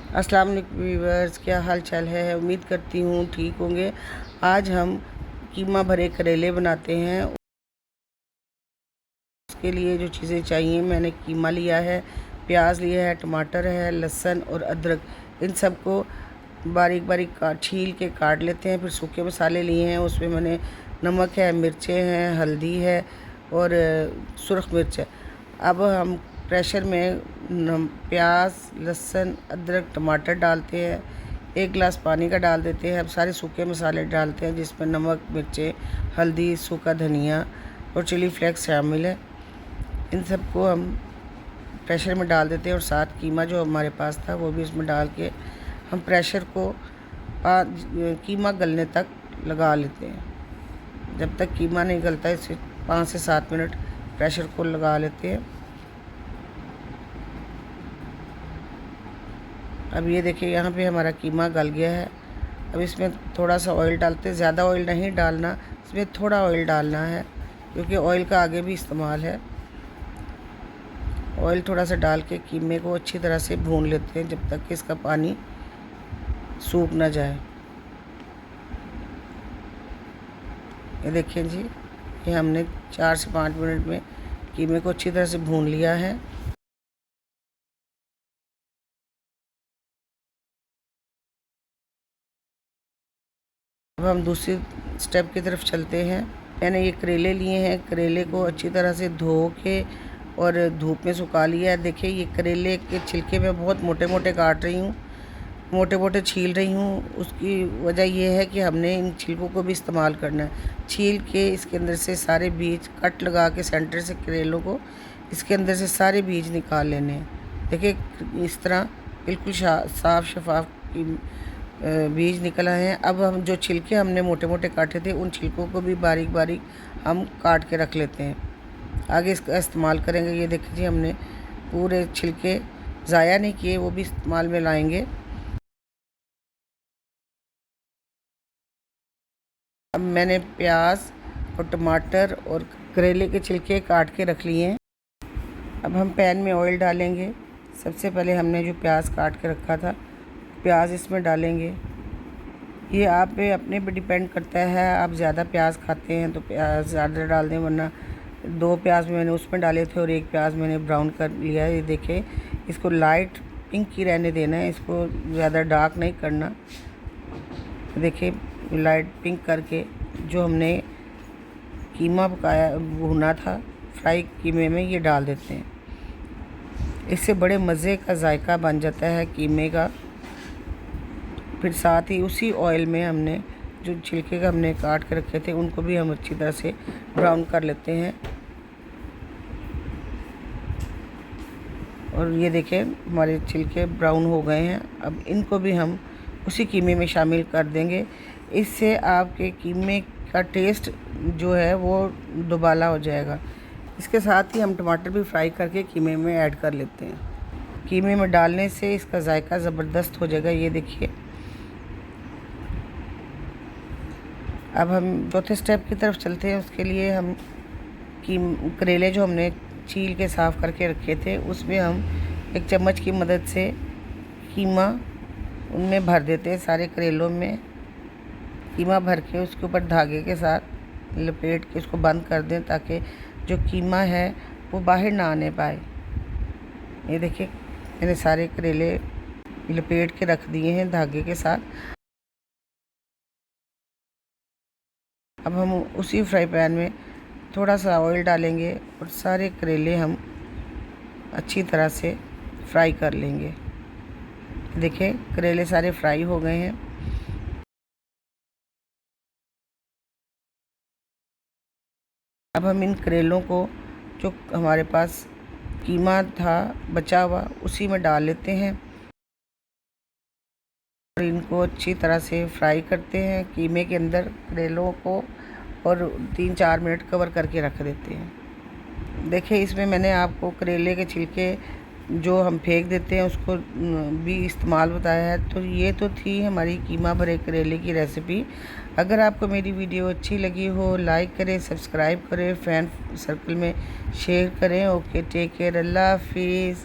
अस्सलाम वालेकुम व्यूअर्स, क्या हाल चाल है। उम्मीद करती हूँ ठीक होंगे। आज हम कीमा भरे करेले बनाते हैं। उसके लिए जो चीज़ें चाहिए, मैंने कीमा लिया है, प्याज लिया है, टमाटर है, लहसुन और अदरक। इन सबको बारीक बारीक छील के काट लेते हैं। फिर सूखे मसाले लिए हैं, उसमें मैंने नमक है, मिर्चें हैं, हल्दी है और सुरख मिर्च है। अब हम प्रेशर में प्याज, लहसुन, अदरक, टमाटर डालते हैं। 1 गिलास पानी का डाल देते हैं। अब सारे सूखे मसाले डालते हैं, जिसमें नमक, मिर्चें, हल्दी, सूखा धनिया और चिली फ्लेक्स शामिल है। इन सबको हम प्रेशर में डाल देते हैं और साथ कीमा जो हमारे पास था वो भी इसमें डाल के हम प्रेशर को कीमा गलने तक लगा लेते हैं। जब तक कीमा नहीं गलता, इसे 5 से 7 मिनट प्रेशर को लगा लेते हैं। अब ये देखिए, यहाँ पे हमारा कीमा गल गया है। अब इसमें थोड़ा सा ऑयल डालते हैं। ज़्यादा ऑयल नहीं डालना, इसमें थोड़ा ऑयल डालना है, क्योंकि ऑयल का आगे भी इस्तेमाल है। ऑयल थोड़ा सा डाल के कीमे को अच्छी तरह से भून लेते हैं, जब तक कि इसका पानी सूख ना जाए। ये देखिए जी, ये हमने 4 से 5 मिनट में कीमे को अच्छी तरह से भून लिया है। अब हम दूसरी स्टेप की तरफ चलते हैं। मैंने ये करेले लिए हैं। करेले को अच्छी तरह से धो के और धूप में सुखा लिया है। देखिए, ये करेले के छिलके मैं बहुत मोटे मोटे काट रही हूँ, मोटे मोटे छील रही हूँ। उसकी वजह यह है कि हमने इन छिलकों को भी इस्तेमाल करना है। छील के इसके अंदर से सारे बीज, कट लगा के सेंटर से करेलों को इसके अंदर से सारे बीज निकाल लेने हैं। देखिए, इस तरह बिल्कुल साफ शफाफ बीज निकला है। अब हम जो छिलके हमने मोटे मोटे काटे थे, उन छिलकों को भी बारीक बारीक हम काट के रख लेते हैं। आगे इसका इस्तेमाल करेंगे। ये देखिए जी, हमने पूरे छिलके ज़ाया नहीं किए, वो भी इस्तेमाल में लाएंगे। अब मैंने प्याज और टमाटर और करेले के छिलके काट के रख लिए हैं। अब हम पैन में ऑयल डालेंगे। सबसे पहले हमने जो प्याज काट के रखा था, प्याज इसमें डालेंगे। ये आप पे अपने पे डिपेंड करता है, आप ज़्यादा प्याज खाते हैं तो प्याज ज़्यादा डाल दें, वरना 2 प्याज मैंने उसमें डाले थे और 1 प्याज मैंने ब्राउन कर लिया। ये देखें, इसको लाइट पिंक ही रहने देना है, इसको ज़्यादा डार्क नहीं करना। देखिए, लाइट पिंक करके जो हमने कीमा पकाया, भुना था फ्राई कीमे में, ये डाल देते हैं। इससे बड़े मज़े का जायका बन जाता है कीमे का। फिर साथ ही उसी ऑयल में हमने जो छिलके का हमने काट के रखे थे, उनको भी हम अच्छी तरह से ब्राउन कर लेते हैं। और ये देखें, हमारे छिलके ब्राउन हो गए हैं। अब इनको भी हम उसी कीमे में शामिल कर देंगे। इससे आपके कीमे का टेस्ट जो है वो दुबाला हो जाएगा। इसके साथ ही हम टमाटर भी फ्राई करके कीमे में ऐड कर लेते हैं। कीमे में डालने से इसका जायका ज़बरदस्त हो जाएगा। ये देखिए, अब हम चौथे स्टेप की तरफ चलते हैं। उसके लिए हम करेले जो हमने छील के साफ़ करके रखे थे, उसमें हम 1 चम्मच की मदद से कीमा उनमें भर देते हैं। सारे करेलों में कीमा भर के उसके ऊपर धागे के साथ लपेट के उसको बंद कर दें, ताकि जो कीमा है वो बाहर ना आने पाए। ये देखिए, मैंने सारे करेले लपेट के रख दिए हैं धागे के साथ। अब हम उसी फ्राई पैन में थोड़ा सा ऑयल डालेंगे और सारे करेले हम अच्छी तरह से फ्राई कर लेंगे। देखिए, करेले सारे फ्राई हो गए हैं। अब हम इन करेलों को, जो हमारे पास कीमा था बचा हुआ, उसी में डाल लेते हैं और इनको अच्छी तरह से फ्राई करते हैं कीमे के अंदर करेलों को, और 3-4 मिनट कवर करके रख देते हैं। देखिए, इसमें मैंने आपको करेले के छिलके जो हम फेंक देते हैं उसको भी इस्तेमाल बताया है। तो ये तो थी हमारी कीमा भरे करेले की रेसिपी। अगर आपको मेरी वीडियो अच्छी लगी हो, लाइक करें, सब्सक्राइब करें, फ्रेंड सर्कल में शेयर करें। ओके, टेक केयर, अल्लाह हाफिज़।